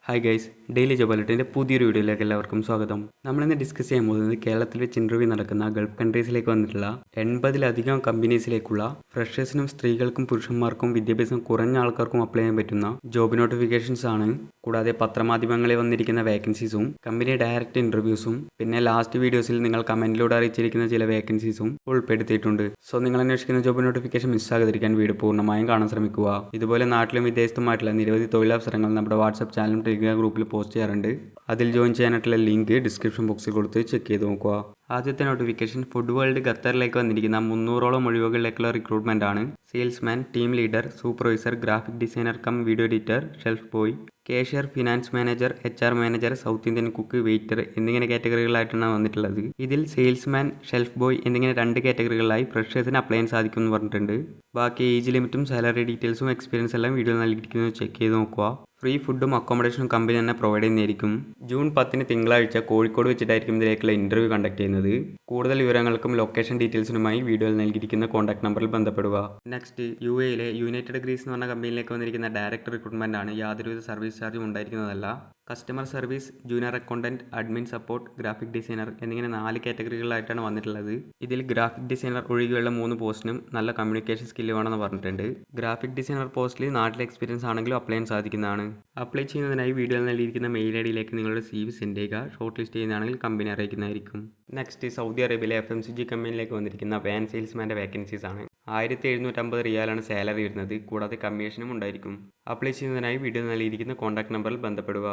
Hi guys, daily job അലർട്ടിൻ്റെ പുതിയൊരു വീഡിയോയിലേക്ക് എല്ലാവർക്കും സ്വാഗതം. നമ്മളിന്ന് ഡിസ്കസ് ചെയ്യാൻ പോകുന്നത് കേരളത്തിൽ വെച്ച് ഇൻ്റർവ്യൂ നടക്കുന്ന ഗൾഫ് കൺട്രീസിലേക്ക് വന്നിട്ടുള്ള 80-ലധികം കമ്പനീസിലേക്കുള്ള ഫ്രഷേഴ്സിനും സ്ത്രീകൾക്കും പുരുഷന്മാർക്കും വിദ്യാഭ്യാസം കുറഞ്ഞ ആൾക്കാർക്കും അപ്ലൈ ചെയ്യാൻ പറ്റുന്ന ജോബ് നോട്ടിഫിക്കേഷൻസ് ആണ്. കൂടാതെ പത്രമാധ്യമങ്ങളിൽ വന്നിരിക്കുന്ന വേക്കൻസീസും കമ്പനി ഡയറക്റ്റ് ഇൻ്റർവ്യൂസും പിന്നെ ലാസ്റ്റ് വീഡിയോസിൽ നിങ്ങൾ കമൻറ്റിലൂടെ അറിയിച്ചിരിക്കുന്ന ചില വേക്കൻസീസും ഉൾപ്പെടുത്തിയിട്ടുണ്ട്. സോ നിങ്ങൾ അന്വേഷിക്കുന്ന ജോബ് നോട്ടിഫിക്കേഷൻ മിസ്സാകാതിരിക്കാൻ വീഡിയോ പൂർണ്ണമായും കാണാൻ ശ്രമിക്കുക. ഇതുപോലെ നാട്ടിലും വിദേശത്തുമായിട്ടുള്ള നിരവധി തൊഴിലവസരങ്ങൾ നമ്മുടെ വാട്സ്ആപ്പ് ചാനലും ടെലിഗ്രാം ഗ്രൂപ്പിൽ പോസ്റ്റ് ചെയ്യാറുണ്ട്. അതിൽ ജോയിൻ ചെയ്യാനായിട്ടുള്ള ലിങ്ക് ഡിസ്ക്രിപ്ഷൻ ബോക്സിൽ കൊടുത്ത് ചെക്ക് ചെയ്ത് നോക്കുക. ആദ്യത്തെ നോട്ടിഫിക്കേഷൻ ഫുഡ് വേൾഡ് ഖത്തറിലേക്ക് വന്നിരിക്കുന്ന 300ഓളം ഒഴിവുകളിലേക്കുള്ള റിക്രൂട്ട്മെന്റ് ആണ്. Salesman, team leader, supervisor, graphic designer cum video editor, shelf boy, cashier, finance manager, HR manager, south Indian cook, waiter എന്നിങ്ങനെ കാറ്റഗറികളായിട്ടാണ് വന്നിട്ടുള്ളത്. ഇതിൽ സെയിൽസ്മാൻ, ഷെൽഫ് ബോയ് എന്നിങ്ങനെ 2 കാറ്റഗറികളായി ഫ്രഷേഴ്സിന് അപ്ലൈ ചെയ്യാൻ സാധിക്കും എന്ന് പറഞ്ഞിട്ടുണ്ട്. ബാക്കി ഏജ് ലിമിറ്റും സാലറി ഡീറ്റെയിൽസും എക്സ്പീരിയൻസ് എല്ലാം വീഡിയോ നൽകിയിരിക്കുന്നത് ചെക്ക് ചെയ്ത് നോക്കുക. ഫ്രീ ഫുഡും അക്കോമഡേഷനും കമ്പനി തന്നെ പ്രൊവൈഡ് ചെയ്യുന്നതായിരിക്കും. ജൂൺ 10 തിങ്കളാഴ്ച കോഴിക്കോട് വെച്ചിട്ടായിരിക്കും ഇതിലേക്കുള്ള ഇന്റർവ്യൂ കണ്ടക്ട് ചെയ്യുന്നത്. കൂടുതൽ വിവരങ്ങൾക്കും ലൊക്കേഷൻ ഡീറ്റെയിൽസിനുമായി വീഡിയോയിൽ നൽകിയിരിക്കുന്ന കോൺടാക്ട് നമ്പറിൽ ബന്ധപ്പെടുക. നെക്സ്റ്റ്, UAE യുണൈറ്റഡ് ഗ്രീസ് എന്ന് പറഞ്ഞ കമ്പനിയിലേക്ക് വന്നിരിക്കുന്ന ഡയറക്റ്റ് റിക്രൂട്ട്മെന്റ് ആണ്. യാതൊരുവിധ സർവീസ് ചാർജും ഉണ്ടായിരിക്കുന്നതല്ല. Customer service, junior accountant, admin support, graphic designer എന്നിങ്ങനെ 4 കാറ്റഗറികളായിട്ടാണ് വന്നിട്ടുള്ളത്. ഇതിൽ ഗ്രാഫിക് ഡിസൈനർ ഒഴികെയുള്ള 3 പോസ്റ്റിനും നല്ല കമ്മ്യൂണിക്കേഷൻ സ്കില്ല് വേണമെന്ന് പറഞ്ഞിട്ടുണ്ട്. ഗ്രാഫിക് ഡിസൈനർ പോസ്റ്റിൽ നാട്ടിലെ എക്സ്പീരിയൻസ് ആണെങ്കിലും അപ്ലൈ ചെയ്യാൻ സാധിക്കുന്നതാണ്. അപ്ലൈ ചെയ്യുന്നതിനായി വീഡിയോയിൽ നൽകിയിരിക്കുന്ന മെയിൽ IDയിലേക്ക് നിങ്ങളുടെ CV സെൻഡ് ചെയ്യുക. ഷോർട്ട് ലിസ്റ്റ് ചെയ്യുന്നതാണെങ്കിൽ കമ്പനി അറിയിക്കുന്നതായിരിക്കും. നെക്സ്റ്റ്, സൗദി അറേബ്യയിലെ FMCG കമ്പനിയിലേക്ക് വന്നിരിക്കുന്ന വാൻ സെയിൽസ്മാൻ്റെ വേക്കൻസീസ് ആണ്. 1750 റിയാലാണ് സാലറി വരുന്നത്. കൂടാതെ കമ്മീഷനും ഉണ്ടായിരിക്കും. അപ്ലൈ ചെയ്യുന്നതിനായി വീഡിയോ നൽകിയിരിക്കുന്ന കോൺടാക്ട് നമ്പറിൽ ബന്ധപ്പെടുക.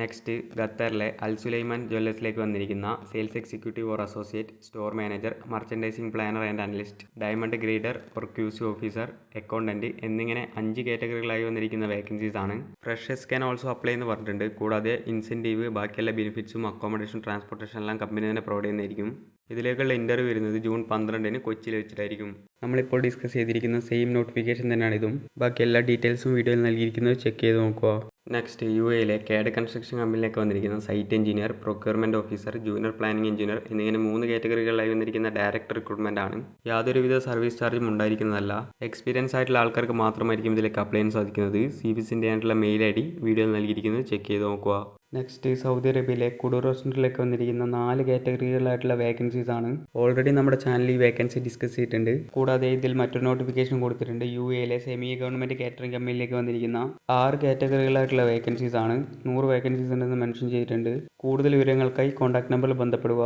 നെക്സ്റ്റ്, ഖത്തറിലെ അൽ സുലൈമാൻ ജ്വല്ലേഴ്സിലേക്ക് വന്നിരിക്കുന്ന sales executive or associate, store manager, merchandising planner and analyst, diamond grader or QC officer, accountant എന്നിങ്ങനെ 5 കാറ്റഗറികളായി വന്നിരിക്കുന്ന വേക്കൻസീസ് ആണ്. ഫ്രഷേഴ്സ് ക്യാൻ ഓൾസോ അപ്ലൈ എന്ന് പറഞ്ഞിട്ടുണ്ട്. കൂടാതെ ഇൻസെൻറ്റീവ്, ബാക്കിയെല്ലാ ബെനിഫിറ്റ്സും അക്കോമഡേഷൻ, ട്രാൻസ്പോർട്ടേഷൻ എല്ലാം കമ്പനി തന്നെ പ്രൊവൈഡ് ചെയ്യുന്നതായിരിക്കും. ഇതിലേക്കുള്ള ഇന്റർവ്യൂ വരുന്നത് ജൂൺ 12 കൊച്ചിയിൽ വെച്ചിട്ടായിരിക്കും. നമ്മളിപ്പോൾ ഡിസ്കസ് ചെയ്തിരിക്കുന്ന സെയിം നോട്ടിഫിക്കേഷൻ തന്നെയാണ് ഇതും. ബാക്കി എല്ലാ ഡീറ്റെയിൽസും വീഡിയോയിൽ നൽകിയിരിക്കുന്നത് ചെക്ക് ചെയ്ത് നോക്കുക. നെക്സ്റ്റ്, UAE CAD കൺസ്ട്രക്ഷൻ കമ്പനിയിലേക്ക് വന്നിരിക്കുന്ന site engineer, procurement officer, junior planning engineer എന്നിങ്ങനെ 3 കാറ്റഗറികളിലായി വന്നിരിക്കുന്ന ഡയറക്റ്റ് റിക്രൂട്ട്മെന്റ് ആണ്. യാതൊരുവിധ സർവീസ് ചാർജും ഉണ്ടായിരിക്കുന്നതല്ല. എക്സ്പീരിയൻസ് ആയിട്ടുള്ള ആൾക്കാർക്ക് മാത്രമായിരിക്കും ഇതിലേക്ക് അപ്ലൈ ചെയ്യാൻ സാധിക്കുന്നത്. CV സെൻഡ് ചെയ്യാനുള്ള മെയിൽ ID വീഡിയോയിൽ നൽകിയിരിക്കുന്നത് ചെക്ക് ചെയ്ത് നോക്കുക. നെക്സ്റ്റ്, സൗദി അറേബ്യയിലെ കുഡൂർ റെസ്റ്റോറൻറ്റിലേക്ക് വന്നിരിക്കുന്ന 4 കാറ്റഗറികളായിട്ടുള്ള വേക്കൻസീസ് ആണ്. ഓൾറെഡി നമ്മുടെ ചാനലിൽ ഈ വേക്കൻസി ഡിസ്കസ് ചെയ്തിട്ടുണ്ട്. കൂടാതെ ഇതിൽ മറ്റൊരു നോട്ടിഫിക്കേഷൻ കൊടുത്തിട്ടുണ്ട്. UAE സെമി ഗവൺമെന്റ് കാറ്ററിംഗ് കമ്പനിയിലേക്ക് വന്നിരിക്കുന്ന 6 കാറ്റഗറികളായിട്ടുള്ള വേക്കൻസീസ് ആണ്. 100 വേക്കൻസീസ് ഉണ്ടെന്ന് മെൻഷൻ ചെയ്തിട്ടുണ്ട്. കൂടുതൽ വിവരങ്ങൾക്കായി കോൺടാക്ട് നമ്പറിൽ ബന്ധപ്പെടുക.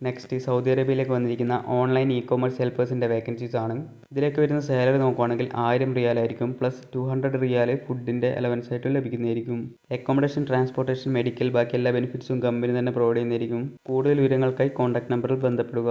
നെക്സ്റ്റ്, സൗദി അറേബ്യയിലേക്ക് വന്നിരിക്കുന്ന ഓൺലൈൻ ഇ-കൊമേഴ്സ് ഹെൽപ്പേഴ്സിൻ്റെ വേക്കൻസീസ് ആണ്. ഇതിലേക്ക് വരുന്ന സാലറി നോക്കുകയാണെങ്കിൽ 1000 റിയാൽ ആയിരിക്കും. പ്ലസ് 200 റിയാൽ ഫുഡിൻ്റെ അലവൻസ് ആയിട്ട് ലഭിക്കുന്നതായിരിക്കും. അക്കോമഡേഷൻ, ട്രാൻസ്പോർട്ടേഷൻ, മെഡിക്കൽ ബാക്കി എല്ലാ ബെനിഫിറ്റ്സും കമ്പനി തന്നെ പ്രൊവൈഡ് ചെയ്യുന്നതായിരിക്കും. കൂടുതൽ വിവരങ്ങൾക്കായി കോൺടാക്ട് നമ്പറിൽ ബന്ധപ്പെടുക.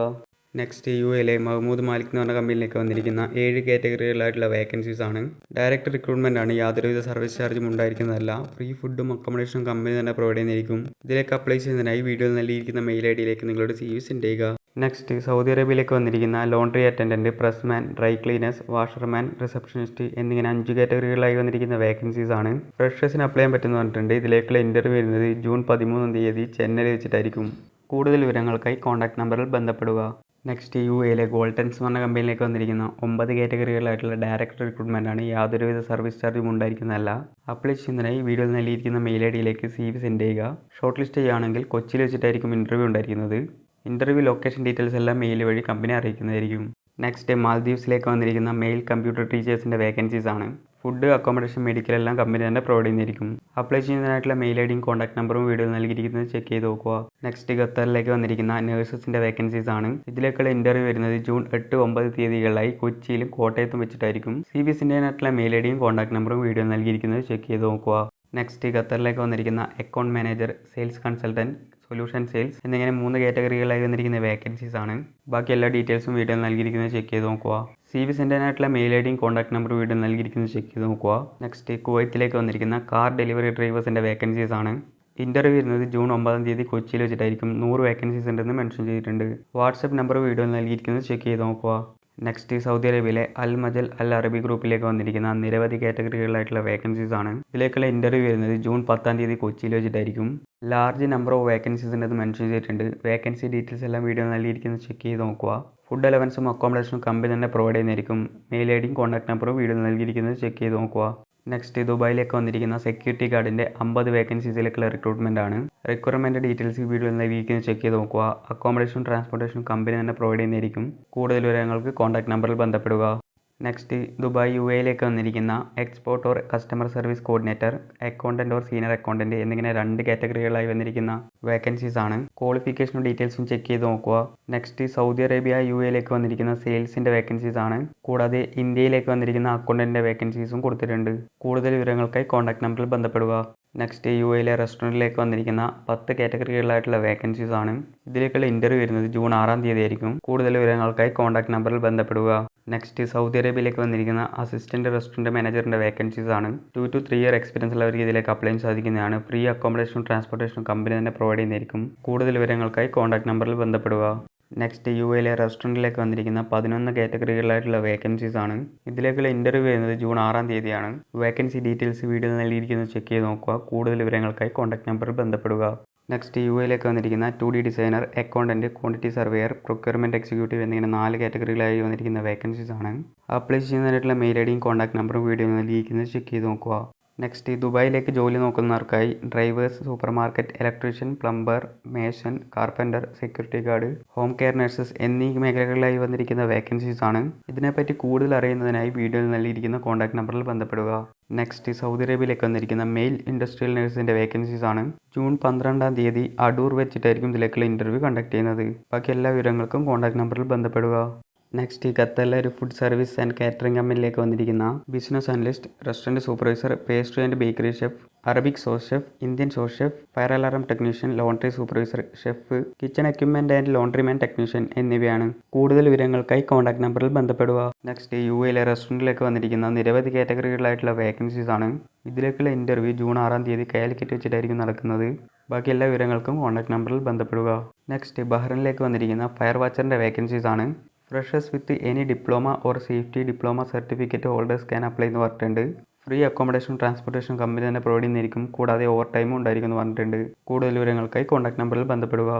നെക്സ്റ്റ്, UAE മഹ്മൂദ് മാലിക് എന്ന് പറഞ്ഞ കമ്പനിയിലേക്ക് വന്നിരിക്കുന്ന 7 കാറ്റഗറികളായിട്ടുള്ള വേക്കൻസീസ് ആണ്. ഡയറക്റ്റ് റിക്രൂട്ട്മെന്റ് ആണ്. യാതൊരുവിധ സർവീസ് ചാർജും ഉണ്ടായിരിക്കുന്നതല്ല. ഫ്രീ ഫുഡും അക്കോമഡേഷനും കമ്പനി തന്നെ പ്രൊവൈഡ് ചെയ്യുന്നതായിരിക്കും. ഇതിലേക്ക് അപ്ലൈ ചെയ്യുന്നതിനായി വീഡിയോയിൽ നൽകിയിരിക്കുന്ന മെയിൽ IDയിലേക്ക് നിങ്ങളുടെ CV സെൻഡ് ചെയ്യുക. നെക്സ്റ്റ്, സൗദി അറേബ്യയിലേക്ക് വന്നിരിക്കുന്ന laundry attendant, പ്രസ്മാൻ, dry cleaners, washerman, receptionist എന്നിങ്ങനെ 5 കാറ്റഗറികളായി വന്നിരിക്കുന്ന വേക്കൻസീസ് ആണ്. ഫ്രഷേഴ്സിന് അപ്ലൈ ചെയ്യാൻ പറ്റുമെന്ന് പറഞ്ഞിട്ടുണ്ട്. ഇതിലേക്കുള്ള ഇന്റർവ്യൂ വരുന്നത് ജൂൺ 13 ചെന്നൈയിൽ വെച്ചിട്ടായിരിക്കും. കൂടുതൽ വിവരങ്ങൾക്കായി കോൺടാക്ട് നമ്പറിൽ ബന്ധപ്പെടുക. നെക്സ്റ്റ്, UAE ഗോൾട്ടൻസ് പറഞ്ഞ കമ്പനിയിലേക്ക് വന്നിരിക്കുന്ന 9 കാറ്റഗറികളായിട്ടുള്ള ഡയറക്റ്റ് റിക്രൂട്ട്മെന്റ് ആണ്. യാതൊരുവിധ സർവീസ് ചാർജും ഉണ്ടായിരിക്കുന്നതല്ല. അപ്ലൈ ചെയ്യുന്നതിനായി വീഡിയോയിൽ നൽകിയിരിക്കുന്ന മെയിൽ IDയിലേക്ക് CV സെൻഡ് ചെയ്യുക. ഷോർട്ട് ലിസ്റ്റ് ചെയ്യുകയാണെങ്കിൽ കൊച്ചിയിൽ വെച്ചിട്ടായിരിക്കും ഇന്റർവ്യൂ ഉണ്ടായിരിക്കുന്നത്. ഇന്റർവ്യൂ ലൊക്കേഷൻ ഡീറ്റെയിൽസ് എല്ലാം മെയിൽ വഴി കമ്പനി അറിയിക്കുന്നതായിരിക്കും. നെക്സ്റ്റ്, മാൽദീവ്സിലേക്ക് വന്നിരിക്കുന്ന മെയിൽ കമ്പ്യൂട്ടർ ടീച്ചേഴ്സിൻ്റെ വേക്കൻസീസ് ആണ്. ഫുഡ്, അക്കോമഡേഷൻ, മെഡിക്കൽ എല്ലാം കമ്പനി തന്നെ പ്രൊവൈഡ് ചെയ്യുന്നതായിരിക്കും. അപ്ലൈ ചെയ്യുന്നതിനായിട്ടുള്ള മെയിൽ IDയും കോൺടാക്ട് നമ്പറും വീഡിയോ നൽകിയിരിക്കുന്നത് ചെക്ക് ചെയ്ത് നോക്കുക. നെക്സ്റ്റ്, ഖത്തറിലേക്ക് വന്നിരിക്കുന്ന നഴ്സസിൻ്റെ വേക്കൻസീസ് ആണ്. ഇതിലേക്കുള്ള ഇന്റർവ്യൂ വരുന്നത് ജൂൺ 8, 9 തീയതികളിലായി കൊച്ചിയിലും കോട്ടയത്തും വെച്ചിട്ടായിരിക്കും. CV സെൻഡ് ചെയ്യാനായിട്ടുള്ള മെയിൽ IDയും കോൺടാക്ട് നമ്പറും വീഡിയോ നൽകിയിരിക്കുന്നത് ചെക്ക് ചെയ്ത് നോക്കുക. നെക്സ്റ്റ്, ഖത്തറിലേക്ക് വന്നിരിക്കുന്ന account manager, sales consultant, solution sales എന്നിങ്ങനെ 3 കാറ്റഗറികളായി വന്നിരിക്കുന്ന വേക്കൻസീസ് ആണ്. ബാക്കി എല്ലാ ഡീറ്റെയിൽസും വീഡിയോ നൽകിയിരിക്കുന്നത് ചെക്ക് ചെയ്ത് നോക്കുക. CV സെൻഡ് ചെയ്യാനായിട്ടുള്ള മെയിൽ IDയും കോൺടാക്ട് നമ്പറും വീഡിയോ നൽകിയിരിക്കുന്നത് ചെക്ക് ചെയ്ത് നോക്കുക. നെക്സ്റ്റ്, കുവൈത്തിലേക്ക് വന്നിരിക്കുന്ന കാർ ഡെലിവറി ഡ്രൈവേഴ്സിൻ്റെ വേക്കൻസീസ് ആണ്. ഇന്റർവ്യൂ വരുന്നത് ജൂൺ 9 കൊച്ചിയിൽ വെച്ചിട്ടായിരിക്കും. 100 വേക്കൻസീസ് ഉണ്ടെന്ന് മെൻഷൻ ചെയ്തിട്ടുണ്ട്. വാട്സ്ആപ്പ് നമ്പർ വീഡിയോ നൽകിയിരിക്കുന്നത് ചെക്ക് ചെയ്ത് നോക്കുക. നെക്സ്റ്റ്, സൗദി അറേബ്യയിലെ അൽ മജൽ അൽ അറബി ഗ്രൂപ്പിലേക്ക് വന്നിരിക്കുന്ന നിരവധി കാറ്റഗറികളായിട്ടുള്ള വേക്കൻസീസ് ആണ്. ഇതിലേക്കുള്ള ഇന്റർവ്യൂ വരുന്നത് ജൂൺ 10 കൊച്ചിയിൽ വെച്ചിട്ടായിരിക്കും. ലാർജ് നമ്പർ ഓഫ് വേക്കൻസീസ് ഉണ്ടെന്ന് മെൻഷൻ ചെയ്തിട്ടുണ്ട്. വേക്കൻസി ഡീറ്റെയിൽസ് എല്ലാം വീഡിയോ നൽകിയിരിക്കുന്നത് ചെക്ക് ചെയ്ത് നോക്കുക. ഫുഡ് അലവൻസും അക്കോമഡേഷനും കമ്പനി തന്നെ പ്രൊവൈഡ് ചെയ്യുന്നതായിരിക്കും. മെയിൽ IDയും കോൺടാക്ട് നമ്പറും വീഡിയോ നൽകിയിരിക്കുന്നത് ചെക്ക് ചെയ്ത് നോക്കുക. നെക്സ്റ്റ് ദുബായിലേക്ക് വന്നിരിക്കുന്ന സെക്യൂരിറ്റി ഗാർഡിൻ്റെ 50 വേക്കൻസീസിലേക്കുള്ള റിക്രൂട്ട്മെൻ്റ് ആണ്. റിക്വയർമെൻറ്റ് ഡീറ്റെയിൽസ് വീഡിയോയിൽ നൽകിയിരിക്കുന്നത് ചെക്ക് ചെയ്ത് നോക്കുക. അക്കോമഡേഷൻ ട്രാൻസ്പോർട്ടേഷൻ കമ്പനി തന്നെ പ്രൊവൈഡ് ചെയ്യുന്നതായിരിക്കും. കൂടുതൽ വിവരങ്ങൾക്ക് കോൺടാക്ട് നമ്പറിൽ ബന്ധപ്പെടുക. നെക്സ്റ്റ് ദുബായ് UAE വന്നിരിക്കുന്ന export or customer service coordinator, accountant or senior accountant എന്നിങ്ങനെ 2 കാറ്റഗറികളായി വന്നിരിക്കുന്ന വേക്കൻസീസ് ആണ്. ക്വാളിഫിക്കേഷനും ഡീറ്റെയിൽസും ചെക്ക് ചെയ്ത് നോക്കുക. നെക്സ്റ്റ് സൗദി അറേബ്യ UAE വന്നിരിക്കുന്ന സെയിൽസിൻ്റെ വേക്കൻസീസ് ആണ്. കൂടാതെ ഇന്ത്യയിലേക്ക് വന്നിരിക്കുന്ന അക്കൗണ്ടൻറ്റിൻ്റെ വേക്കൻസീസും കൊടുത്തിട്ടുണ്ട്. കൂടുതൽ വിവരങ്ങൾക്കായി കോൺടാക്ട് നമ്പറിൽ ബന്ധപ്പെടുക. നെക്സ്റ്റ് UAE റെസ്റ്റോറൻറ്റിലേക്ക് വന്നിരിക്കുന്ന 10 കാറ്റഗറികളായിട്ടുള്ള വേക്കൻസീസ് ആണ്. ഇതിലേക്കുള്ള ഇൻ്റർവ്യൂ വരുന്നത് ജൂൺ 6-ാം തീയതി ആയിരിക്കും. കൂടുതൽ വിവരങ്ങൾക്കായി കോൺടാക്ട് നമ്പറിൽ ബന്ധപ്പെടുക. നെക്സ്റ്റ് സൗദി അറേബ്യയിലേക്ക് വന്നിരിക്കുന്ന അസിസ്റ്റൻറ്റ് റെസ്റ്റോറൻറ്റ് മാനേജറിൻ്റെ വേക്കൻസീസ് ആണ്. 2 to 3 ഇയർ എക്സ്പീരിയൻസ് ഉള്ളവർക്ക് ഇതിലേക്ക് അപ്ലൈ സാധിക്കുന്നതാണ്. ഫ്രീ അക്കോമഡേഷനും ട്രാൻസ്പോർട്ടേഷനും കമ്പനി തന്നെ പ്രൊവൈഡ് ചെയ്യുന്നതായിരിക്കും. കൂടുതൽ വിവരങ്ങൾക്കായി കോൺടാക്ട് നമ്പറിൽ ബന്ധപ്പെടുക. നെക്സ്റ്റ് UAE റെസ്റ്റോറൻറ്റിലേക്ക് വന്നിരിക്കുന്ന 11 കാറ്റഗറികളായിട്ടുള്ള വേക്കൻസീസ് ആണ്. ഇതിലേക്കുള്ള ഇൻ്റർവ്യൂ വരുന്നത് ജൂൺ 6-ാം തീയതിയാണ്. വേക്കൻസി ഡീറ്റെയിൽസ് വീഡിയോ നൽകിയിരിക്കുന്നത് ചെക്ക് ചെയ്ത് നോക്കുക. കൂടുതൽ വിവരങ്ങൾക്കായി കോൺടാക്ട് നമ്പറിൽ ബന്ധപ്പെടുക. നെക്സ്റ്റ് UAE വന്നിരിക്കുന്ന 2D designer, accountant, quantity surveyor, procurement executive എന്നിങ്ങനെ 4 കാറ്റഗറികളായി വന്നിരിക്കുന്ന വേക്കൻസീസ് ആണ്. അപ്ലൈ ചെയ്യുന്നതിനായിട്ടുള്ള മെയിൽ ഐഡിയും കോൺടാക്ട് നമ്പറും വീഡിയോ നൽകിയിരിക്കുന്നത് ചെക്ക് ചെയ്ത് നോക്കുക. നെക്സ്റ്റ് ദുബായിലേക്ക് ജോലി നോക്കുന്നവർക്കായി drivers, supermarket, electrician, plumber, mason, carpenter, security guard, home care nurses എന്നീ മേഖലകളിലായി വന്നിരിക്കുന്ന വേക്കൻസീസ് ആണ്. ഇതിനെപ്പറ്റി കൂടുതൽ അറിയുന്നതിനായി വീഡിയോയിൽ നൽകിയിരിക്കുന്ന കോൺടാക്ട് നമ്പറിൽ ബന്ധപ്പെടുക. നെക്സ്റ്റ് സൗദി അറേബ്യയിലേക്ക് വന്നിരിക്കുന്ന മെയിൽ ഇൻഡസ്ട്രിയൽ നഴ്സിൻ്റെ വേക്കൻസീസ് ആണ്. ജൂൺ 12-ാം തീയതി അടൂർ വെച്ചിട്ടായിരിക്കും ഇതിലേക്കുള്ള ഇൻ്റർവ്യൂ കണ്ടക്ട് ചെയ്യുന്നത്. ബാക്കി എല്ലാ വിവരങ്ങൾക്കും കോൺടാക്ട് നമ്പറിൽ ബന്ധപ്പെടുക. നെക്സ്റ്റ് ഖത്തറിലെ ഒരു ഫുഡ് സർവീസ് ആൻഡ് കാറ്ററിംഗ് കമ്പനിയിലേക്ക് വന്നിരിക്കുന്ന business analyst, restaurant supervisor, pastry and bakery chef, Arabic sauce chef, Indian sauce chef, fire alarm technician, laundry supervisor, chef, kitchen equipment and laundryman technician എന്നിവയാണ്. കൂടുതൽ വിവരങ്ങൾക്കായി contact നമ്പറിൽ ബന്ധപ്പെടുക. Next UAE റെസ്റ്റോറൻറ്റിലേക്ക് വന്നിരിക്കുന്ന നിരവധി കാറ്റഗറികളായിട്ടുള്ള vacancies ആണ്. ഇതിലേക്കുള്ള ഇൻ്റർവ്യൂ ജൂൺ 6-ാം തീയതി കാലിക്കറ്റ് വെച്ചിട്ടായിരിക്കും നടക്കുന്നത്. ബാക്കി എല്ലാ വിവരങ്ങൾക്കും കോൺടാക്ട് നമ്പറിൽ ബന്ധപ്പെടുക. നെക്സ്റ്റ് ബഹ്റൈനിലേക്ക് വന്നിരിക്കുന്ന ഫയർ വാച്ചറിൻ്റെ വേക്കൻസീസ് ആണ്. Freshers with any diploma or safety diploma certificate holders can apply എന്ന് പറഞ്ഞിട്ടുണ്ട്. ഫ്രീ അക്കോമഡേഷനും ട്രാൻസ്പോർട്ടേഷനും കമ്പനി തന്നെ പ്രൊവൈഡ് ചെയ്യുന്നതായിരിക്കും. കൂടാതെ ഓവർ ടൈമും ഉണ്ടായിരിക്കും എന്ന് പറഞ്ഞിട്ടുണ്ട്. കൂടുതൽ വിവരങ്ങൾക്കായി കോൺടാക്ട് നമ്പറിൽ ബന്ധപ്പെടുക.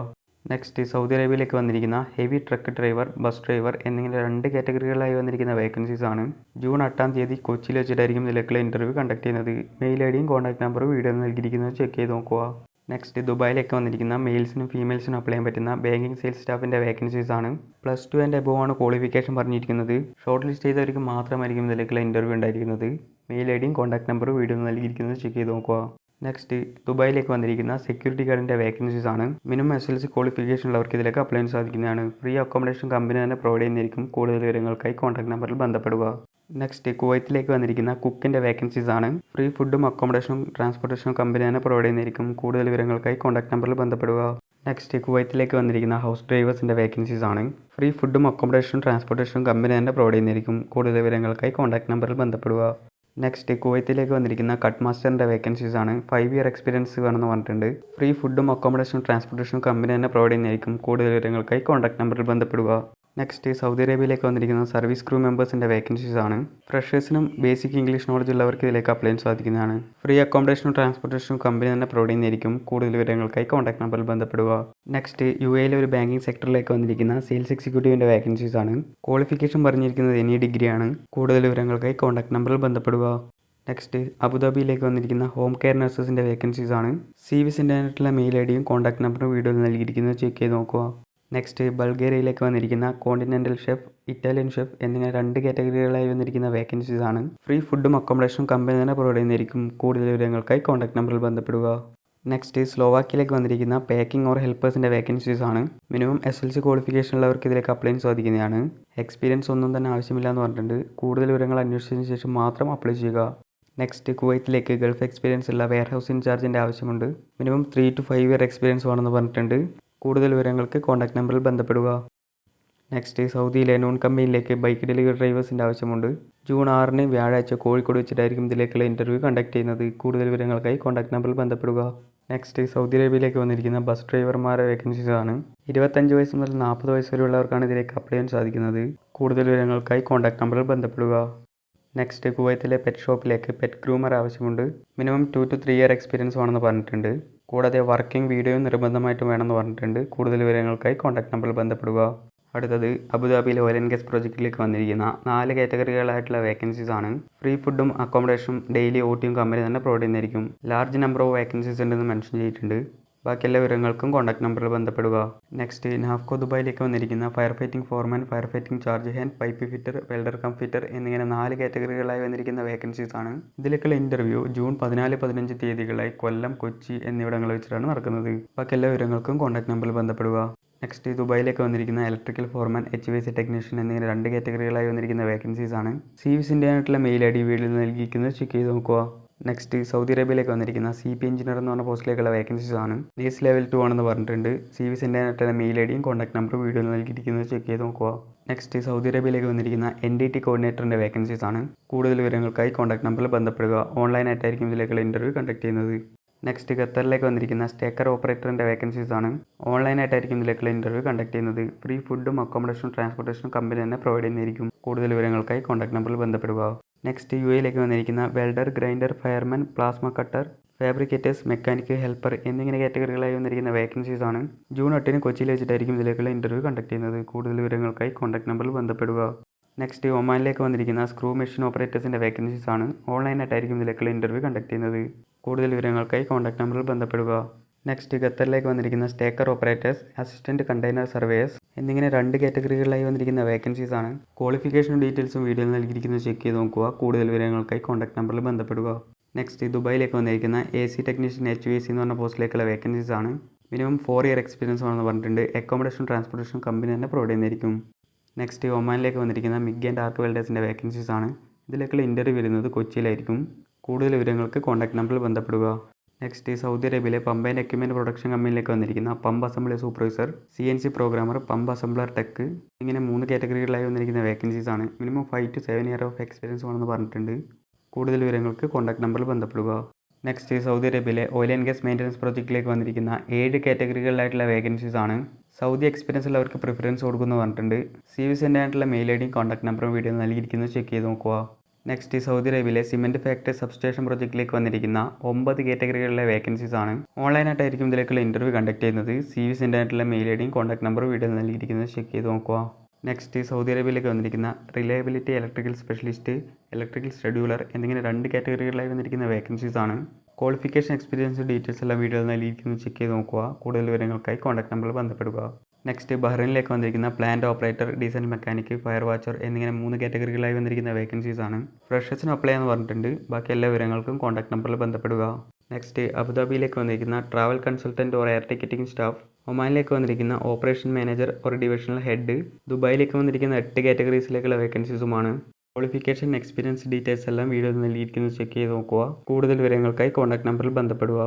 നെക്സ്റ്റ് സൗദി അറേബ്യയിലേക്ക് വന്നിരിക്കുന്ന heavy truck driver, bus driver എന്നിങ്ങനെ 2 കാറ്റഗറികളായി വന്നിരിക്കുന്ന വേക്കൻസീസ് ആണ്. ജൂൺ 8-ാം തീയതി കൊച്ചിയിൽ വെച്ചിട്ടായിരിക്കും ഇതിലേക്കുള്ള ഇൻ്റർവ്യൂ കണ്ടക്ട് ചെയ്യുന്നത്. മെയിൽ ഐഡിയും കോൺടാക്ട് നമ്പറും വീഡിയോ നൽകിയിരിക്കുന്നത് ചെക്ക് ചെയ്ത് നോക്കുക. നെക്സ്റ്റ് ദുബായിലേക്ക് വന്നിരിക്കുന്ന മെയിൽസിനും ഫീമെയിൽസിനും അപ്ലൈ ചെയ്യാൻ പറ്റുന്ന ബാങ്കിങ് സെയിൽസ് സ്റ്റാഫിൻ്റെ വേക്കൻസീസ് ആണ്. +2 ആൻഡ് എബോവ് ആണ് ക്വാളിഫിക്കേഷൻ പറഞ്ഞിരിക്കുന്നത്. ഷോർട്ട് ലിസ്റ്റ് ചെയ്തവർക്ക് മാത്രമായിരിക്കും ഇതിലേക്കുള്ള ഇൻ്റർവ്യൂ ഉണ്ടായിരിക്കുന്നത്. മെയിൽ ഐഡിയും കോൺടാക്ട് നമ്പറും വീഡിയോ നൽകിയിരിക്കുന്നത് ചെക്ക് ചെയ്ത് നോക്കുക. നെക്സ്റ്റ് ദുബായിലേക്ക് വന്നിരിക്കുന്ന സെക്യൂരിറ്റി ഗാർഡിൻ്റെ വേക്കൻസീസ് ആണ്. മിനിമം SLC ക്വാളിഫിക്കേഷൻ ഉള്ളവർക്ക് ഇതിലേക്ക് അപ്ലൈ ചെയ്യാൻ സാധിക്കുന്നതാണ്. ഫ്രീ അക്കോമഡേഷൻ കമ്പനി തന്നെ പ്രൊവൈഡ് ചെയ്യുന്നതായിരിക്കും. കൂടുതൽ വിവരങ്ങൾക്കായി കോൺടാക്ട് നമ്പറിൽ ബന്ധപ്പെടുക. നെക്സ്റ്റ് കുവൈത്തിലേക്ക് വന്നിരിക്കുന്ന കുക്കിൻ്റെ വേക്കൻസീസ് ആണ്. ഫ്രീ ഫുഡും അക്കോമഡേഷനും ട്രാൻസ്പോർട്ടേഷനും കമ്പനി തന്നെ പ്രൊവൈഡ് ചെയ്യുന്നതായിരിക്കും. കൂടുതൽ വിവരങ്ങൾക്കായി കോൺടാക്ട് നമ്പറിൽ ബന്ധപ്പെടുക. നെക്സ്റ്റ് കുവൈത്തിലേക്ക് വന്നിരിക്കുന്ന ഹൗസ് ഡ്രൈവേഴ്സിൻ്റെ വേക്കൻസീസ് ആണ്. ഫ്രീ ഫുഡും അക്കോമഡേഷനും ട്രാൻസ്പോർട്ടേഷനും കമ്പനി തന്നെ പ്രൊവൈഡ് ചെയ്യുന്നതായിരിക്കും. കൂടുതൽ വിവരങ്ങൾക്കായി കോൺടാക്ട് നമ്പറിൽ ബന്ധപ്പെടുക. നെക്സ്റ്റ് കുവൈത്തിലേക്ക് വന്നിരിക്കുന്ന കട്ട് മാസ്റ്ററിൻ്റെ വേക്കൻസീസ് ആണ്. 5 ഇയർ എക്സ്പീരിയൻസ് വേണമെന്ന് പറഞ്ഞിട്ടുണ്ട്. ഫ്രീ ഫുഡും അക്കോമഡേഷനും ട്രാൻസ്പോർട്ടേഷനും കമ്പനി തന്നെ പ്രൊവൈഡ് ചെയ്യുന്നതായിരിക്കും. കൂടുതൽ വിവരങ്ങൾക്കായി കോൺടാക്ട് നമ്പറിൽ ബന്ധപ്പെടുക. നെക്സ്റ്റ് സൗദി അറേബ്യയിലേക്ക് വന്നിരിക്കുന്ന സർവീസ് ക്രൂ മെമ്പേഴ്സിൻ്റെ വേക്കൻസീസ് ആണ്. ഫ്രഷേഴ്സിനും ബേസിക് ഇംഗ്ലീഷ് നോളജ് ഉള്ളവർക്ക് ഇതിലേക്ക് അപ്ലൈ ചെയ്യാൻ സാധിക്കുന്നതാണ്. ഫ്രീ അക്കോമഡേഷനും ട്രാൻസ്പോർട്ടേഷനും കമ്പനി തന്നെ പ്രൊവൈഡ് ചെയ്യുന്നതായിരിക്കും. കൂടുതൽ വിവരങ്ങൾക്കായി കോൺടാക്ട് നമ്പറിൽ ബന്ധപ്പെടുക. നെക്സ്റ്റ് UAE ഒരു ബാങ്കിങ് സെക്ടറിലേക്ക് വന്നിരിക്കുന്ന സെയിൽസ് എക്സിക്യൂട്ടീവിൻ്റെ വേക്കൻസീസ് ആണ്. ക്വാളിഫിക്കേഷൻ പറഞ്ഞിരിക്കുന്നത് എനി ഡിഗ്രിയാണ്. കൂടുതൽ വിവരങ്ങൾക്കായി കോൺടാക്ട് നമ്പറിൽ ബന്ധപ്പെടുക. നെക്സ്റ്റ് അബുദാബിയിലേക്ക് വന്നിരിക്കുന്ന ഹോം കെയർ നഴ്സസിൻ്റെ വേക്കൻസീസ് ആണ്. CV സെൻഡായിട്ടുള്ള മെയിൽ ഐഡിയും കോൺടാക്ട് നമ്പറും വീഡിയോയിൽ നൽകിയിരിക്കുന്നത് ചെക്ക് ചെയ്ത് നോക്കുക. നെക്സ്റ്റ് ബൾഗേറിയയിലേക്ക് വന്നിരിക്കുന്ന കോണ്ടിനെൻ്റൽ ഷെഫ്, ഇറ്റാലിയൻ ഷെഫ് എന്നിങ്ങനെ 2 കാറ്റഗറികളായി വന്നിരിക്കുന്ന വേക്കൻസീസ് ആണ്. ഫ്രീ ഫുഡും അക്കോമഡേഷനും കമ്പനി തന്നെ പ്രൊവൈഡ് ചെയ്യുന്നതായിരിക്കും. കൂടുതൽ വിവരങ്ങൾക്കായി കോൺടാക്ട് നമ്പറിൽ ബന്ധപ്പെടുക. നെക്സ്റ്റ് സ്ലോവാക്കിയയിലേക്ക് വന്നിരിക്കുന്ന പാക്കിംഗ് ഓർ ഹെൽപ്പേഴ്സിൻ്റെ വേക്കൻസീസ് ആണ്. മിനിമം SLC ക്വാളിഫിക്കേഷൻ ഉള്ളവർക്ക് ഇതിലേക്ക് അപ്ലൈ ചെയ്യാൻ സാധിക്കുന്നതാണ്. എക്സ്പീരിയൻസ് ഒന്നും തന്നെ ആവശ്യമില്ല എന്ന് പറഞ്ഞിട്ടുണ്ട്. കൂടുതൽ വിവരങ്ങൾ അന്വേഷിച്ചതിന് ശേഷം മാത്രം അപ്ലൈ ചെയ്യുക. നെക്സ്റ്റ് കുവൈത്തിലേക്ക് ഗൾഫ് എക്സ്പീരിയൻസ് ഉള്ള വെയർ ഹൗസ് ഇൻചാർജിൻ്റെ ആവശ്യമുണ്ട്. മിനിമം 3 to 5 ഇയർ എക്സ്പീരിയൻസ് വേണമെന്ന് പറഞ്ഞിട്ടുണ്ട്. കൂടുതൽ വിവരങ്ങൾക്ക് കോൺടാക്ട് നമ്പറിൽ ബന്ധപ്പെടുക. നെക്സ്റ്റ് സൗദിയിലെ നോൺ കമ്പനിയിലേക്ക് ബൈക്ക് ഡെലിവറി ഡ്രൈവേഴ്സിൻ്റെ ആവശ്യമുണ്ട്. ജൂൺ 6-ന് വ്യാഴാഴ്ച കോഴിക്കോട് വെച്ചിട്ടായിരിക്കും ഇതിലേക്കുള്ള ഇൻ്റർവ്യൂ കണ്ടക്ട് ചെയ്യുന്നത്. കൂടുതൽ വിവരങ്ങൾക്കായി കോൺടാക്ട് നമ്പറിൽ ബന്ധപ്പെടുക. നെക്സ്റ്റ് സൗദി അറേബ്യയിലേക്ക് വന്നിരിക്കുന്ന ബസ് ഡ്രൈവർമാരുടെ വേക്കൻസീസ് ആണ്. 25 വയസ്സ് മുതൽ 40 വയസ്സ് വരെയുള്ളവർക്കാണ് ഇതിലേക്ക് അപ്ലൈ ചെയ്യാൻ സാധിക്കുന്നത്. കൂടുതൽ വിവരങ്ങൾക്കായി കോൺടാക്ട് നമ്പറിൽ ബന്ധപ്പെടുക. നെക്സ്റ്റ് കുവൈത്തിലെ പെറ്റ് ഷോപ്പിലേക്ക് പെറ്റ് ഗ്രൂമർ ആവശ്യമുണ്ട്. മിനിമം 2 to 3 ഇയർ എക്സ്പീരിയൻസ് വേണമെന്ന് പറഞ്ഞിട്ടുണ്ട്. കൂടാതെ വർക്കിംഗ് വീഡിയോയും നിർബന്ധമായിട്ടും വേണമെന്ന് പറഞ്ഞിട്ടുണ്ട്. കൂടുതൽ വിവരങ്ങൾക്കായി കോൺടാക്ട് നമ്പറിൽ ബന്ധപ്പെടുക. അടുത്തത് അബുദാബിയിലെ ഓയിൽ ആൻഡ് ഗ്യാസ് പ്രോജക്റ്റിലേക്ക് വന്നിരിക്കുന്ന 4 കാറ്റഗറികളായിട്ടുള്ള വേക്കൻസീസ് ആണ്. ഫ്രീ ഫുഡും അക്കോമഡേഷനും ഡെയിലി OTയും കമ്പനി തന്നെ പ്രൊവൈഡ് ചെയ്യുന്നതായിരിക്കും. ലാർജ് നമ്പർ ഓഫ് വേക്കൻസീസ് ഉണ്ടെന്ന് മെൻഷൻ ചെയ്തിട്ടുണ്ട്. ബാക്കി എല്ലാ വിവരങ്ങൾക്കും കോൺടാക്ട് നമ്പറിൽ ബന്ധപ്പെടുക. നെക്സ്റ്റ് നാഫ്കോ ദുബായിലേക്ക് വന്നിരിക്കുന്ന fire fighting foreman, fire fighting charge hand, pipe fitter, welder cum fitter എന്നിങ്ങനെ 4 കാറ്റഗറികളായി വന്നിരിക്കുന്ന വേക്കൻസീസ് ആണ്. ഇതിലേക്കുള്ള ഇന്റർവ്യൂ ജൂൺ 14-15 തീയതികളായി കൊല്ലം, കൊച്ചി എന്നിവിടങ്ങളിൽ വെച്ചിട്ടാണ് നടക്കുന്നത്. ബാക്കി എല്ലാ വിവരങ്ങൾക്കും കോൺടാക്ട് നമ്പറിൽ ബന്ധപ്പെടുക. നെക്സ്റ്റ് ദുബായിലേക്ക് വന്നിരിക്കുന്ന ഇലക്ട്രിക്കൽ ഫോർമാൻ, HVAC ടെക്നീഷ്യൻ എന്നിങ്ങനെ 2 കാറ്റഗറികളായി വന്നിരിക്കുന്ന വേക്കൻസീസ് ആണ്. CVസിൻ്റെ ആയിട്ടുള്ള മെയിൽ ID വീഡിയോയിൽ നൽകിയിരിക്കുന്നത് ചെക്ക് ചെയ്ത് നോക്കുക. നെക്സ്റ്റ് സൗദി അറേബ്യയിലേക്ക് വന്നിരിക്കുന്ന CP എഞ്ചിനീയർ എന്ന് പറഞ്ഞ പോസ്റ്റിലേക്കുള്ള വേക്കൻസീസ് ആണ്. നേഴ്സ് ലെവൽ 2 ആണെന്ന് പറഞ്ഞിട്ടുണ്ട്. CVസിൻ്റെ ആയിട്ടുള്ള മെയിൽ IDയും കോൺടാക്ട് നമ്പറും വീഡിയോയിൽ നൽകിയിരിക്കുന്നത് ചെക്ക് ചെയ്ത് നോക്കുക. നെക്സ്റ്റ് സൗദി അറേബ്യയിലേക്ക് വന്നിരിക്കുന്ന NDT കോർഡിനേറ്ററിൻ്റെ വേക്കൻസീസ് ആണ്. കൂടുതൽ വിവരങ്ങൾക്കായി കോൺടാക്ട് നമ്പറിൽ ബന്ധപ്പെടുക. ഓൺലൈനായിട്ടായിരിക്കും ഇതിലേക്കുള്ള ഇൻ്റർവ്യൂ കണ്ടക്ട് ചെയ്യുന്നത്. നെക്സ്റ്റ് ഖത്തറിലേക്ക് വന്നിരിക്കുന്ന സ്റ്റേക്കർ ഓപ്പറേറ്ററിൻ്റെ വേക്കൻസീസ് ആണ്. ഓൺലൈനായിട്ടായിരിക്കും ഇതിലേക്കുള്ള ഇൻ്റർവ്യൂ കണ്ടക്ട് ചെയ്യുന്നത്. ഫ്രീ ഫുഡും അക്കോമഡേഷനും ട്രാൻസ്പോർട്ടേഷനും കമ്പനി തന്നെ പ്രൊവൈഡ് ചെയ്യുന്നതായിരിക്കും. കൂടുതൽ വിവരങ്ങൾക്കായി കോൺടാക്ട് നമ്പറിൽ ബന്ധപ്പെടുക. നെക്സ്റ്റ് UAയിലേക്ക് വന്നിരിക്കുന്ന welder, grinder, fireman, plasma cutter, fabricators, mechanic, helper എന്നിങ്ങനെ കാറ്റഗറികളായി വന്നിരിക്കുന്ന വേക്കൻസീസ് ആണ്. ജൂൺ 8 കൊച്ചിയിൽ വെച്ചിട്ടായിരിക്കും ഇതിലേക്കുള്ള ഇൻ്റർവ്യൂ കണ്ടക്ട് ചെയ്യുന്നത്. കൂടുതൽ വിവരങ്ങൾക്കായി കോൺടാക്ട് നമ്പറിൽ ബന്ധപ്പെടുക. നെക്സ്റ്റ് ഒമാനിലേക്ക് വന്നിരിക്കുന്ന സ്ക്രൂ മെഷീൻ ഓപ്പറേറ്റേഴ്സിൻ്റെ വേക്കൻസീസ് ആണ്. ഓൺലൈനായിട്ടായിരിക്കും ഇതിലേക്കുള്ള ഇൻ്റർവ്യൂ കണ്ടക്ട് ചെയ്യുന്നത്. കൂടുതൽ വിവരങ്ങൾക്കായി കോൺടാക്ട് നമ്പറിൽ ബന്ധപ്പെടുക. നെക്സ്റ്റ് ഖത്തറിലേക്ക് വന്നിരിക്കുന്ന stalker operators, assistant container surveyor's എന്നിങ്ങനെ 2 കാറ്റഗറികളിലായി വന്നിരിക്കുന്ന വേക്കൻസീസ് ആണ്. ക്വാളിഫിക്കേഷനും ഡീറ്റെയിൽസും വീഡിയോയിൽ നൽകിയിരിക്കുന്നത് ചെക്ക് ചെയ്ത് നോക്കുക. കൂടുതൽ വിവരങ്ങൾക്കായി കോൺടാക്ട് നമ്പറിൽ ബന്ധപ്പെടുക. നെക്സ്റ്റ് ദുബായിലേക്ക് വന്നിരിക്കുന്ന AC ടെക്നീഷ്യൻ HVAC എന്ന് പറഞ്ഞ പോസ്റ്റിലേക്കുള്ള വേക്കൻസീസ് ആണ്. മിനിമം 4 ഇയർ എക്സ്പീരിയൻസ് ആണെന്ന് പറഞ്ഞിട്ടുണ്ട്. അക്കോമഡേഷൻ ട്രാൻസ്പോർട്ടേഷൻ കമ്പനി തന്നെ പ്രൊവൈഡ് ചെയ്യുന്നതായിരിക്കും. നെക്സ്റ്റ് ഒമാനിലേക്ക് വന്നിരിക്കുന്ന MIG ആൻഡ് ആർക്ക് വെൽഡേഴ്സിൻ്റെ വേക്കൻസീസ് ആണ്. ഇതിലേക്കുള്ള ഇൻ്റർവ്യൂ വരുന്നത് കൊച്ചിയിലായിരിക്കും. കൂടുതൽ വിവരങ്ങൾക്ക് കോൺടാക്ട് നമ്പറിൽ ബന്ധപ്പെടുക. നെക്സ്റ്റ് സൗദി അറേബ്യയിലെ പമ്പ് ആൻഡ് എക്യുപ്മെൻറ്റ് പ്രൊഡക്ഷൻ കമ്പനിയിലേക്ക് വന്നിരിക്കുന്ന pump assembly supervisor, CNC programmer, pump assembler tech ഇങ്ങനെ 3 കാറ്റഗറികളായി വന്നിരിക്കുന്ന വേക്കൻസീസ് ആണ്. Minimum 5 to 7 year of experience ആണെന്ന് പറഞ്ഞിട്ടുണ്ട്. കൂടുതൽ വിവരങ്ങൾക്ക് കോൺടാക്ട് നമ്പറിൽ ബന്ധപ്പെടുക. നെക്സ്റ്റ് സൗദി അറേബ്യയിലെ ഓയിൽ ആൻഡ് ഗ്യാസ് മെയിൻ്റനൻസ് പ്രോജക്റ്റിലേക്ക് വന്നിരിക്കുന്ന 7 കാറ്റഗറികളിലായിട്ടുള്ള വേക്കൻസീസ് ആണ്. സൗദി എക്സ്പീരിയൻസ് ഉള്ളവർക്ക് പ്രിഫറൻസ് കൊടുക്കുമെന്ന് പറഞ്ഞിട്ടുണ്ട്. CVസിൻ്റെ ആയിട്ടുള്ള മെയിൽ IDയും കോൺടാക്ട് നമ്പറും വീഡിയോ നൽകിയിരിക്കുന്നത് ചെക്ക് ചെയ്ത് നോക്കുക. നെക്സ്റ്റ് സൗദി അറേബ്യയിലെ സിമെൻറ്റ് ഫാക്ടറി സബ്സ്റ്റേഷൻ പ്രോജക്റ്റിലേക്ക് വന്നിരിക്കുന്ന 9 കാറ്റഗറികളിലെ വേക്കൻസീസ് ആണ്. ഓൺലൈനായിട്ടായിരിക്കും ഇതിലേക്കുള്ള ഇൻ്റർവ്യൂ കണ്ടക്ട് ചെയ്യുന്നത്. CVസിൻ്റെ ആയിട്ടുള്ള മെയിൽ IDയും കോൺടാക്ട് നമ്പറും വീഡിയോ നൽകിയിരിക്കുന്നത് ചെക്ക് ചെയ്ത് നോക്കുക. നെക്സ്റ്റ് സൗദി അറേബ്യയിലേക്ക് വന്നിരിക്കുന്ന reliability electrical specialist, electrical scheduler എന്നിങ്ങനെ 2 കാറ്റഗറികളായി വന്നിരിക്കുന്ന വേക്കൻസീസ് ആണ്. ക്വാളിഫിക്കേഷൻ, എക്സ്പീരിയൻസ്, ഡീറ്റെയിൽസ് എല്ലാം വീഡിയോ നൽകിയിരിക്കുന്നത് ചെക്ക് ചെയ്ത് നോക്കുക. കൂടുതൽ വിവരങ്ങൾക്കായി കോൺടാക്ട് നമ്പറിൽ ബന്ധപ്പെടുക. നെക്സ്റ്റ് ബഹ്റൈനിലേക്ക് വന്നിരിക്കുന്ന plant operator, diesel mechanic, fire watcher എന്നിങ്ങനെ 3 കാറ്റഗറികളായി വന്നിരിക്കുന്ന വേക്കൻസീസ് ആണ്. ഫ്രഷേഴ്സിന് അപ്ലൈ എന്ന് പറഞ്ഞിട്ടുണ്ട്. ബാക്കി എല്ലാ വിവരങ്ങൾക്കും കോൺടാക്ട് നമ്പറിൽ ബന്ധപ്പെടുക. നെക്സ്റ്റ് അബുദാബിയിലേക്ക് വന്നിരിക്കുന്ന travel consultant or air ticketing staff, ഒമാനിലേക്ക് വന്നിരിക്കുന്ന operation manager or divisional head, ദുബായിലേക്ക് വന്നിരിക്കുന്ന 8 കാറ്റഗറീസിലേക്കുള്ള വേക്കൻസീസുമാണ്. ക്വാളിഫിക്കേഷൻ, എക്സ്പീരിയൻസ്, ഡീറ്റെയിൽസ് എല്ലാം വീഡിയോ നൽകിയിരിക്കുന്നത് ചെക്ക് ചെയ്ത് നോക്കുക. കൂടുതൽ വിവരങ്ങൾക്കായി കോൺടാക്ട് നമ്പറിൽ ബന്ധപ്പെടുക.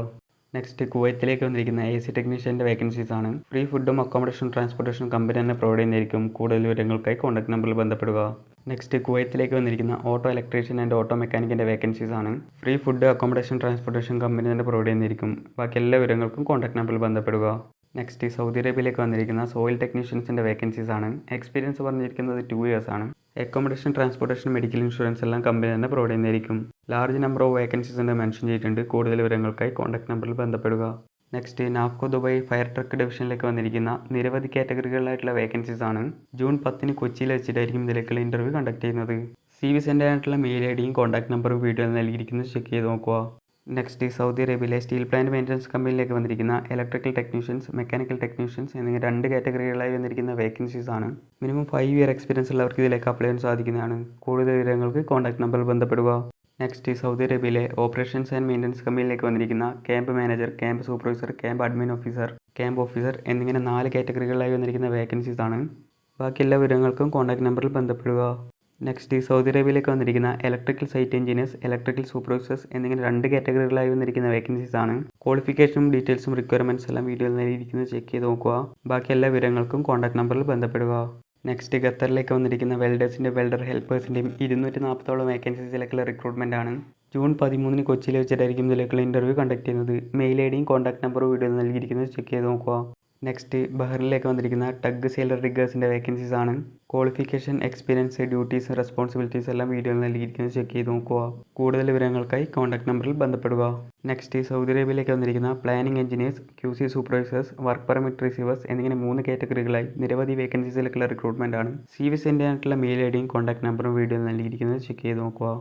നെക്സ്റ്റ് കുവൈത്തിലേക്ക് വന്നിരിക്കുന്ന AC ടെക്നീഷ്യൻ്റെ വേക്കൻസീസ് ആണ്. ഫ്രീ ഫുഡും അക്കോമഡേഷനും ട്രാൻസ്പോർട്ടേഷനും കമ്പനി തന്നെ പ്രൊവൈഡ് ചെയ്യുന്നതായിരിക്കും. കൂടുതൽ വിവരങ്ങൾക്കായി കോൺടാക്ട് നമ്പറിൽ ബന്ധപ്പെടുക. നെക്സ്റ്റ് കുവൈത്തിലേക്ക് വന്നിരിക്കുന്ന ഓട്ടോ ഇലക്ട്രീഷ്യൻ ആൻഡ് ഓട്ടോ മെക്കാനിക്കിൻ്റെ വേക്കൻസീസ് ആണ്. Free food, accommodation, transportation company തന്നെ പ്രൊവൈഡ് ചെയ്യുന്നതായിരിക്കും. ബാക്കി എല്ലാ വിവരങ്ങൾക്കും കോൺടാക്ട് നമ്പറിൽ ബന്ധപ്പെടുക. നെക്സ്റ്റ് സൗദി അറേബ്യയിലേക്ക് വന്നിരിക്കുന്ന സോയിൽ ടെക്നീഷ്യൻസിൻ്റെ വേക്കൻസീസ് ആണ്. എക്സ്പീരിയൻസ് പറഞ്ഞിരിക്കുന്നത് 2 ഇയേഴ്സ് ആണ്. അക്കോമഡേഷൻ, ട്രാൻസ്പോർട്ടേഷൻ, മെഡിക്കൽ ഇൻഷുറൻസ് എല്ലാം കമ്പനി തന്നെ പ്രൊവൈഡ് ചെയ്യുന്നതായിരിക്കും. ലാർജ് നമ്പർ ഓഫ് വേക്കൻസീസ് ഉണ്ട് മെൻഷൻ ചെയ്തിട്ടുണ്ട്. കൂടുതൽ വിവരങ്ങൾക്കായി കോൺടാക്ട് നമ്പറിൽ ബന്ധപ്പെടുക. Next Naffco Dubai fire truck ഡിവിഷനിലേക്ക് വന്നിരിക്കുന്ന നിരവധി കാറ്റഗറികളിലായിട്ടുള്ള വേക്കൻസീസ് ആണ്. ജൂൺ 10 കൊച്ചിയിൽ വെച്ചിട്ടായിരിക്കും ഇതിലേക്കുള്ള ഇൻ്റർവ്യൂ കണ്ടക്ട് ചെയ്യുന്നത്. CVസിൻ്റെ ആയിട്ടുള്ള മെയിൽ IDയും കോൺടാക്ട് നമ്പറും വീഡിയോ നൽകിയിരിക്കുന്നത് ചെക്ക് ചെയ്ത് നോക്കുക. നെക്സ്റ്റ് സൗദി അറേബ്യയിലെ സ്റ്റീൽ പ്ലാന്റ് മെയിൻ്റനൻസ് കമ്പനിയിലേക്ക് വന്നിരിക്കുന്ന ഇലക്ട്രിക്കൽ ടെക്നീഷ്യൻസ്, മെക്കാനിക്കൽ ടെക്നീഷ്യൻസ് എന്നിങ്ങനെ 2 കാറ്റഗറികളായി വന്നിരിക്കുന്ന വേക്കൻസീസ് ആണ്. മിനിമം 5 ഇയർ എക്സ്പീരിയൻസ് ഉള്ളവർക്ക് ഇതിലേക്ക് അപ്ലൈ ചെയ്യാൻ സാധിക്കുന്നതാണ്. കൂടുതൽ വിവരങ്ങൾക്ക് കോൺടാക്ട് നമ്പറിൽ ബന്ധപ്പെടുക. നെക്സ്റ്റ് സൗദി അറേബ്യയിലെ ഓപ്പറേഷൻസ് ആൻഡ് മെയിൻ്റനൻസ് കമ്പനിയിലേക്ക് വന്നിരിക്കുന്ന camp manager, camp supervisor, camp admin officer, camp officer എന്നിങ്ങനെ 4 കാറ്റഗറികളായി വന്നിരിക്കുന്ന വേക്കൻസീസ് ആണ്. ബാക്കി എല്ലാ വിവരങ്ങൾക്കും കോൺടാക്ട് നമ്പറിൽ ബന്ധപ്പെടുക. നെക്സ്റ്റ് സൗദി അറേബ്യയിലേക്ക് വന്നിരിക്കുന്ന electrical site engineers, electrical supervisors എന്നിങ്ങനെ 2 കാറ്റഗറികളായി വന്നിരിക്കുന്ന വേക്കൻസീസ് ആണ്. ക്വാളിഫിക്കേഷനും ഡീറ്റെയിൽസും റിക്വയർമെൻറ്റ്സ് എല്ലാം വീഡിയോയിൽ നൽകിയിരിക്കുന്നത് ചെക്ക് ചെയ്ത് നോക്കുക. ബാക്കി എല്ലാ വിവരങ്ങൾക്കും കോൺടാക്ട് നമ്പറിൽ ബന്ധപ്പെടുക. നെക്സ്റ്റ് ഖത്തറിലേക്ക് വന്നിരിക്കുന്ന വെൽഡേഴ്സിൻ്റെ, വെൽഡർ ഹെൽപ്പേഴ്സിൻ്റെയും 240ഓളം വേക്കൻസീസിലേക്കുള്ള റിക്രൂട്ട്മെൻ്റ് ആണ്. ജൂൺ 13 കൊച്ചിയിൽ വെച്ചിട്ടായിരിക്കും ഇതിലേക്കുള്ള ഇൻ്റർവ്യൂ കണ്ടക്ട് ചെയ്യുന്നത്. മെയിൽ IDയും കോൺടാക്ട് നമ്പറും വീഡിയോയിൽ നൽകിയിരിക്കുന്നത് ചെക്ക് ചെയ്ത് നോക്കുക. നെക്സ്റ്റ് ബഹ്റിനിലേക്ക് വന്നിരിക്കുന്ന ടഗ് സെയിലർ റിഗേഴ്സിൻ്റെ വേക്കൻസീസ് ആണ്. ക്വാളിഫിക്കേഷൻ, എക്സ്പീരിയൻസ്, ഡ്യൂട്ടീസ്, റെസ്പോൺസിബിലിറ്റീസ് എല്ലാം വീഡിയോയിൽ നൽകിയിരിക്കുന്നത് ചെക്ക് ചെയ്ത് നോക്കുക. കൂടുതൽ വിവരങ്ങൾക്കായി കോൺടാക്ട് നമ്പറിൽ ബന്ധപ്പെടുക. നെക്സ്റ്റ് സൗദി അറേബ്യയിലേക്ക് വന്നിരിക്കുന്ന planning engineers, QC supervisors, work permit receivers എന്നിങ്ങനെ 3 കാറ്റഗറികളായി നിരവധി വേക്കൻസീസിലേക്കുള്ള റിക്രൂട്ട്മെൻ്റ് ആണ്. CV സെൻഡ് ചെയ്യാനായിട്ടുള്ള മെയിൽ ഐഡിയും കോൺടാക്ട് നമ്പറും വീഡിയോയിൽ നൽകിയിരിക്കുന്നത് ചെക്ക് ചെയ്ത് നോക്കുക.